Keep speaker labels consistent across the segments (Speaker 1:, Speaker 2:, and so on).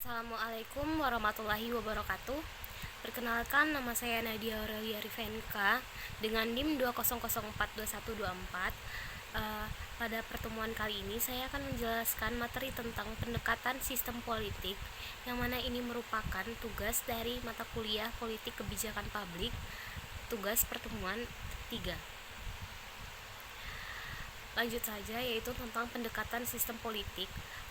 Speaker 1: Assalamualaikum warahmatullahi wabarakatuh. Perkenalkan, nama saya Nadia Aurelia Rivenka dengan NIM 200422124. Pada pertemuan kali ini saya akan menjelaskan materi tentang pendekatan sistem politik, yang mana ini merupakan tugas dari mata kuliah Politik Kebijakan Publik, tugas pertemuan 3. Lanjut saja, yaitu tentang pendekatan sistem politik.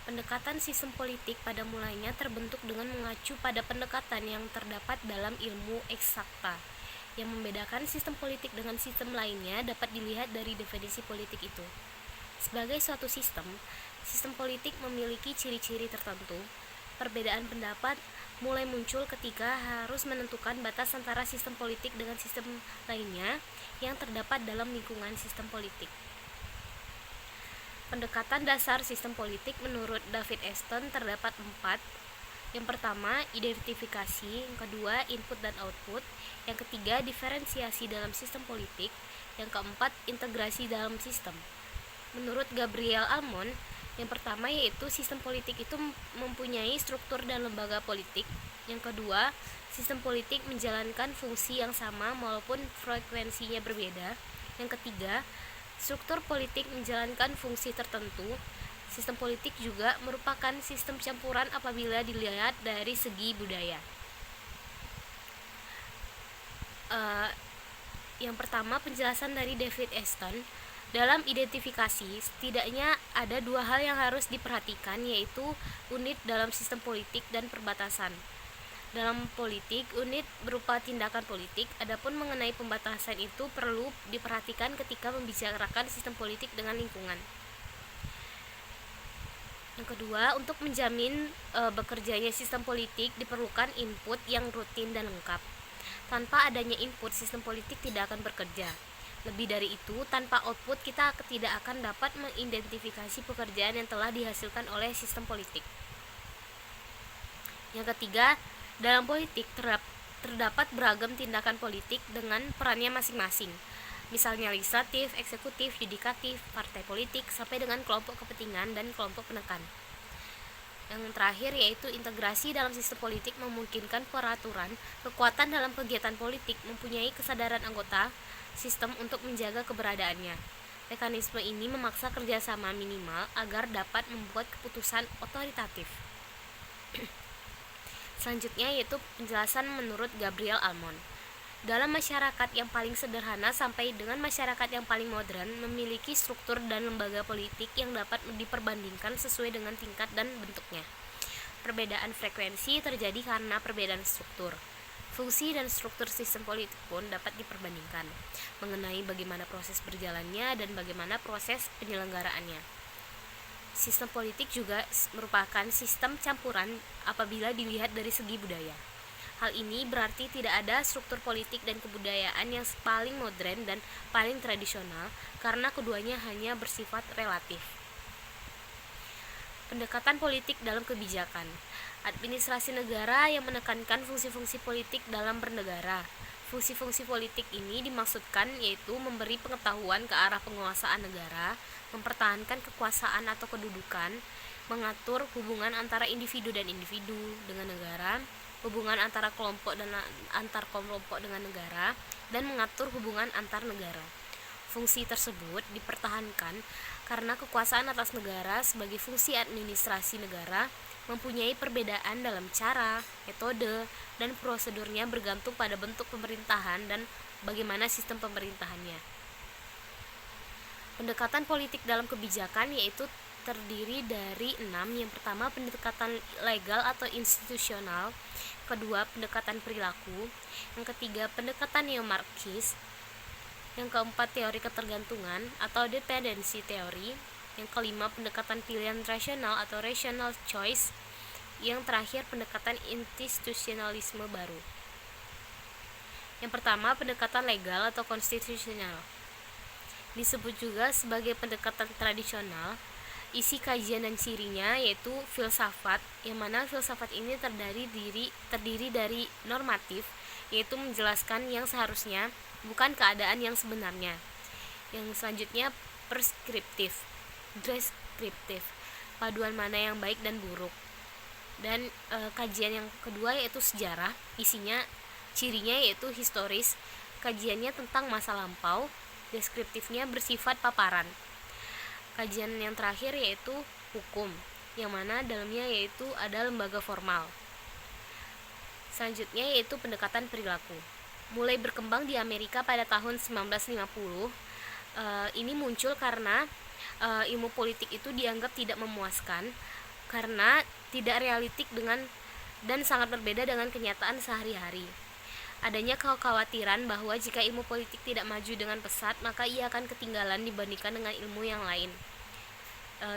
Speaker 1: Pendekatan sistem politik pada mulanya terbentuk dengan mengacu pada pendekatan yang terdapat dalam ilmu eksakta. Yang membedakan sistem politik dengan sistem lainnya dapat dilihat dari definisi politik itu. Sebagai suatu sistem politik memiliki ciri-ciri tertentu. Perbedaan pendapat mulai muncul ketika harus menentukan batas antara sistem politik dengan sistem lainnya yang terdapat dalam lingkungan sistem politik. Pendekatan dasar sistem politik menurut David Easton terdapat 4. Yang pertama, identifikasi. Yang kedua, input dan output. Yang ketiga, diferensiasi dalam sistem politik. Yang keempat, integrasi dalam sistem. Menurut Gabriel Almond, yang pertama yaitu sistem politik itu mempunyai struktur dan lembaga politik. Yang kedua, sistem politik menjalankan fungsi yang sama walaupun frekuensinya berbeda. Yang ketiga, struktur politik menjalankan fungsi tertentu. Sistem politik juga merupakan sistem campuran apabila dilihat dari segi budaya. Yang pertama, penjelasan dari David Easton. Dalam identifikasi, setidaknya ada 2 hal yang harus diperhatikan, yaitu unit dalam sistem politik dan perbatasan. Dalam politik, unit berupa tindakan politik, adapun mengenai pembatasan itu perlu diperhatikan ketika membicarakan sistem politik dengan lingkungan. Yang kedua, untuk menjamin bekerjanya sistem politik diperlukan input yang rutin dan lengkap. Tanpa adanya input, sistem politik tidak akan bekerja. Lebih dari itu, tanpa output kita tidak akan dapat mengidentifikasi pekerjaan yang telah dihasilkan oleh sistem politik. Yang ketiga, dalam politik terdapat beragam tindakan politik dengan perannya masing-masing. Misalnya legislatif, eksekutif, yudikatif, partai politik, sampai dengan kelompok kepentingan dan kelompok penekan. Yang terakhir yaitu integrasi dalam sistem politik memungkinkan peraturan, kekuatan dalam kegiatan politik mempunyai kesadaran anggota sistem untuk menjaga keberadaannya. Mekanisme ini memaksa kerjasama minimal agar dapat membuat keputusan otoritatif. Selanjutnya yaitu penjelasan menurut Gabriel Almond. Dalam masyarakat yang paling sederhana sampai dengan masyarakat yang paling modern memiliki struktur dan lembaga politik yang dapat diperbandingkan sesuai dengan tingkat dan bentuknya. Perbedaan frekuensi terjadi karena perbedaan struktur. Fungsi dan struktur sistem politik pun dapat diperbandingkan mengenai bagaimana proses berjalannya dan bagaimana proses penyelenggaraannya. Sistem politik juga merupakan sistem campuran apabila dilihat dari segi budaya. Hal ini berarti tidak ada struktur politik dan kebudayaan yang paling modern dan paling tradisional, karena keduanya hanya bersifat relatif. Pendekatan politik dalam kebijakan. Administrasi negara yang menekankan fungsi-fungsi politik dalam bernegara. Fungsi-fungsi politik ini dimaksudkan yaitu memberi pengetahuan ke arah penguasaan negara, mempertahankan kekuasaan atau kedudukan, mengatur hubungan antara individu dan individu dengan negara, hubungan antara kelompok dan antar kelompok dengan negara, dan mengatur hubungan antar negara. Fungsi tersebut dipertahankan karena kekuasaan atas negara sebagai fungsi administrasi negara mempunyai perbedaan dalam cara, metode, dan prosedurnya bergantung pada bentuk pemerintahan dan bagaimana sistem pemerintahannya. Pendekatan politik dalam kebijakan yaitu terdiri dari 6. Yang pertama, pendekatan legal atau institusional. Kedua, pendekatan perilaku. Yang ketiga, pendekatan neomarxis. Yang keempat, teori ketergantungan atau dependency teori. Yang kelima, pendekatan pilihan rasional atau rational choice. Yang terakhir, pendekatan institusionalisme baru. Yang pertama, pendekatan legal atau konstitusional. Disebut juga sebagai pendekatan tradisional. Isi kajian dan cirinya yaitu filsafat, yang mana filsafat ini terdiri dari normatif, yaitu menjelaskan yang seharusnya, bukan keadaan yang sebenarnya. Yang selanjutnya preskriptif, deskriptif, paduan mana yang baik dan buruk. Dan kajian yang kedua yaitu sejarah, cirinya yaitu historis, kajiannya tentang masa lampau, deskriptifnya bersifat paparan. Kajian yang terakhir yaitu hukum, yang mana dalamnya yaitu ada lembaga formal. Selanjutnya yaitu pendekatan perilaku. Mulai berkembang di Amerika pada tahun 1950, ini muncul karena ilmu politik itu dianggap tidak memuaskan karena tidak realistik dan sangat berbeda dengan kenyataan sehari-hari. Adanya kekhawatiran bahwa jika ilmu politik tidak maju dengan pesat, maka ia akan ketinggalan dibandingkan dengan ilmu yang lain.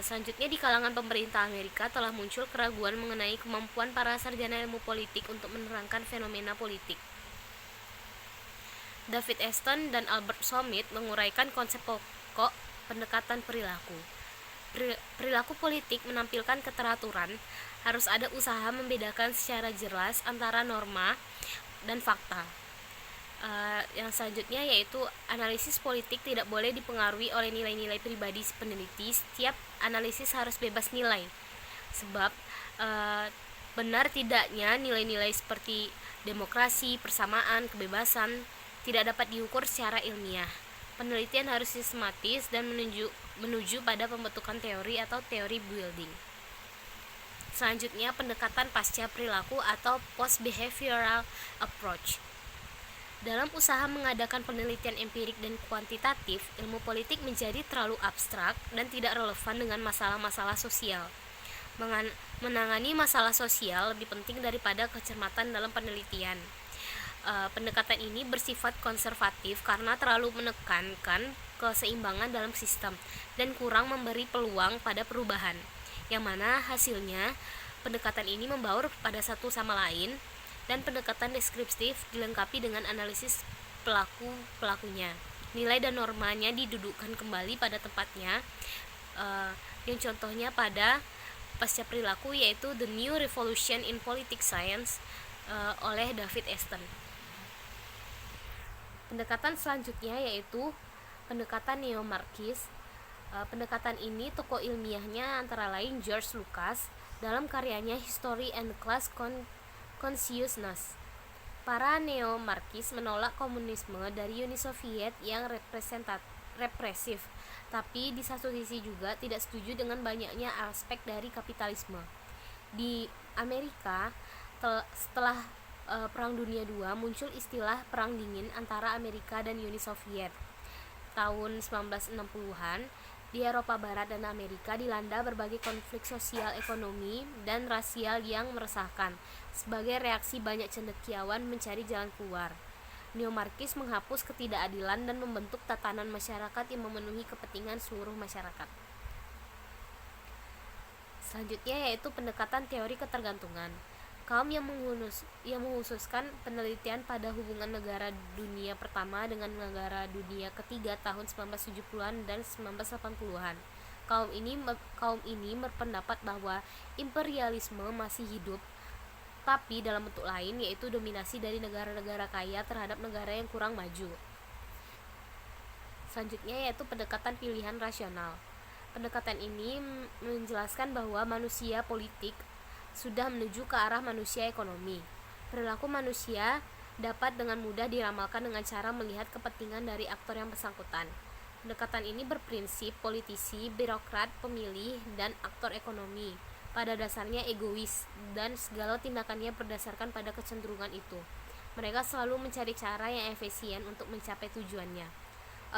Speaker 1: Selanjutnya di kalangan pemerintah Amerika telah muncul keraguan mengenai kemampuan para sarjana ilmu politik untuk menerangkan fenomena politik. David Easton dan Albert Schmidt menguraikan konsep pokok pendekatan perilaku. Perilaku politik menampilkan keteraturan, harus ada usaha membedakan secara jelas antara norma dan fakta. Yang selanjutnya yaitu analisis politik tidak boleh dipengaruhi oleh nilai-nilai pribadi peneliti. Setiap analisis harus bebas nilai, sebab benar tidaknya nilai-nilai seperti demokrasi, persamaan, kebebasan tidak dapat diukur secara ilmiah. Penelitian harus sistematis dan menuju pada pembentukan teori atau teori building. Selanjutnya pendekatan pasca perilaku atau post-behavioral approach. Dalam usaha mengadakan penelitian empirik dan kuantitatif, ilmu politik menjadi terlalu abstrak dan tidak relevan dengan masalah-masalah sosial. Menangani masalah sosial lebih penting daripada kecermatan dalam penelitian. Pendekatan ini bersifat konservatif karena terlalu menekankan keseimbangan dalam sistem dan kurang memberi peluang pada perubahan, yang mana hasilnya pendekatan ini membaur pada satu sama lain, dan pendekatan deskriptif dilengkapi dengan analisis pelakunya. Nilai dan normanya didudukkan kembali pada tempatnya, yang contohnya pada pasca perilaku yaitu The New Revolution in Politics Science oleh David Easton. Pendekatan selanjutnya yaitu pendekatan neo-Marxis. Pendekatan ini tokoh ilmiahnya antara lain George Lucas dalam karyanya History and Class Consciousness. Para neo-Marxis menolak komunisme dari Uni Soviet yang represif, tapi di satu sisi juga tidak setuju dengan banyaknya aspek dari kapitalisme. Di Amerika, setelah Perang Dunia II, muncul istilah Perang Dingin antara Amerika dan Uni Soviet. Tahun 1960-an, di Eropa Barat dan Amerika dilanda berbagai konflik sosial, ekonomi, dan rasial yang meresahkan. Sebagai reaksi, banyak cendekiawan mencari jalan keluar. Neo-Marxis menghapus ketidakadilan dan membentuk tatanan masyarakat yang memenuhi kepentingan seluruh masyarakat. Selanjutnya yaitu pendekatan teori ketergantungan. Kaum yang menghususkan penelitian pada hubungan negara dunia pertama dengan negara dunia ketiga tahun 1970-an dan 1980-an. Kaum ini berpendapat bahwa imperialisme masih hidup, tapi dalam bentuk lain, yaitu dominasi dari negara-negara kaya terhadap negara yang kurang maju. Selanjutnya yaitu pendekatan pilihan rasional. Pendekatan ini menjelaskan bahwa manusia politik sudah menuju ke arah manusia ekonomi. Perilaku manusia dapat dengan mudah diramalkan dengan cara melihat kepentingan dari aktor yang bersangkutan. Pendekatan ini berprinsip politisi, birokrat, pemilih, dan aktor ekonomi pada dasarnya egois dan segala tindakannya berdasarkan pada kecenderungan itu. Mereka selalu mencari cara yang efisien untuk mencapai tujuannya.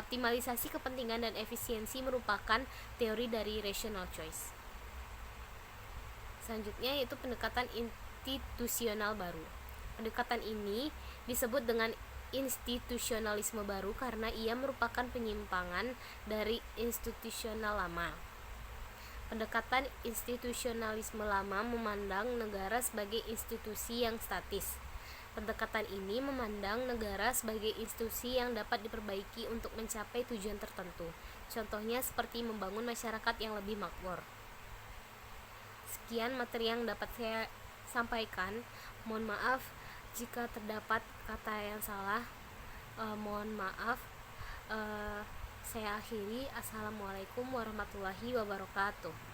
Speaker 1: Optimalisasi kepentingan dan efisiensi merupakan teori dari rational choice. Selanjutnya yaitu pendekatan institusional baru. Pendekatan ini disebut dengan institusionalisme baru karena ia merupakan penyimpangan dari institusional lama. Pendekatan institusionalisme lama memandang negara sebagai institusi yang statis. Pendekatan ini memandang negara sebagai institusi yang dapat diperbaiki untuk mencapai tujuan tertentu. Contohnya seperti membangun masyarakat yang lebih makmur. Sekian materi yang dapat saya sampaikan. Mohon maaf jika terdapat kata yang salah. Mohon maaf. Saya akhiri. Assalamualaikum warahmatullahi wabarakatuh.